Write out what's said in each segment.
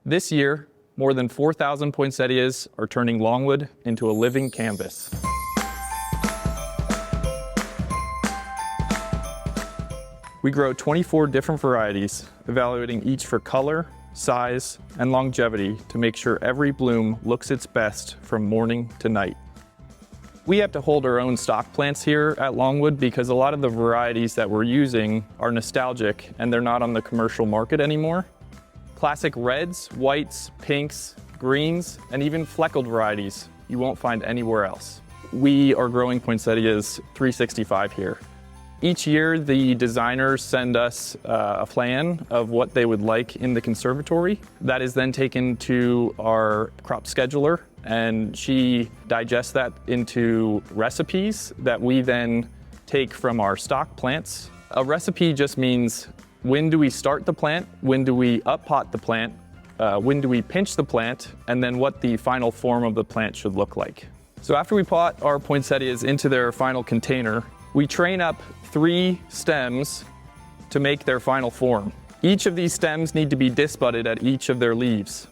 This year, more than 4,000 poinsettias are turning Longwood into a living canvas. We grow 24 different varieties, evaluating each for color, size, and longevity to make sure every bloom looks its best from morning to night. We have to hold our own stock plants here at Longwood because a lot of the varieties that we're using are nostalgic and they're not on the commercial market anymore. Classic reds, whites, pinks, greens, and even fleckled varieties you won't find anywhere else. We are growing poinsettias 365 here. Each year, the designers send us a plan of what they would like in the conservatory. That is then taken to our crop scheduler, and she digests that into recipes that we then take from our stock plants. A recipe just means when do we start the plant, when do we up-pot the plant, when do we pinch the plant, and then what the final form of the plant should look like. So after we pot our poinsettias into their final container, we train up 3 stems to make their final form. Each of these stems need to be disbudded at each of their leaves.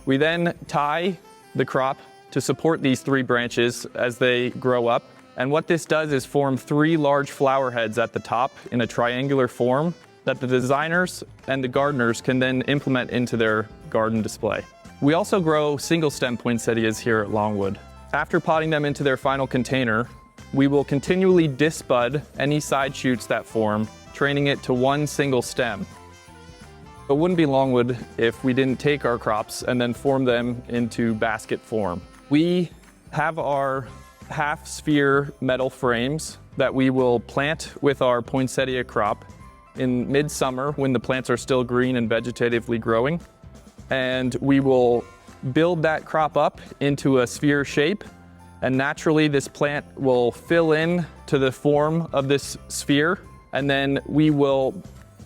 We then tie the crop to support these 3 branches as they grow up. And what this does is form 3 large flower heads at the top in a triangular form that the designers and the gardeners can then implement into their garden display. We also grow single stem poinsettias here at Longwood. After potting them into their final container, we will continually disbud any side shoots that form, training it to 1 single stem. It wouldn't be Longwood if we didn't take our crops and then form them into basket form. We have our half-sphere metal frames that we will plant with our poinsettia crop in midsummer when the plants are still green and vegetatively growing. And we will build that crop up into a sphere shape, and naturally this plant will fill in to the form of this sphere, and then we will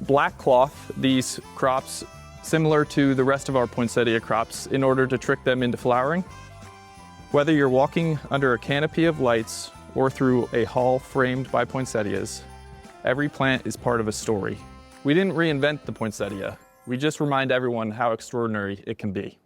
black cloth these crops similar to the rest of our poinsettia crops in order to trick them into flowering. Whether you're walking under a canopy of lights or through a hall framed by poinsettias, every plant is part of a story. We didn't reinvent the poinsettia, we just remind everyone how extraordinary it can be.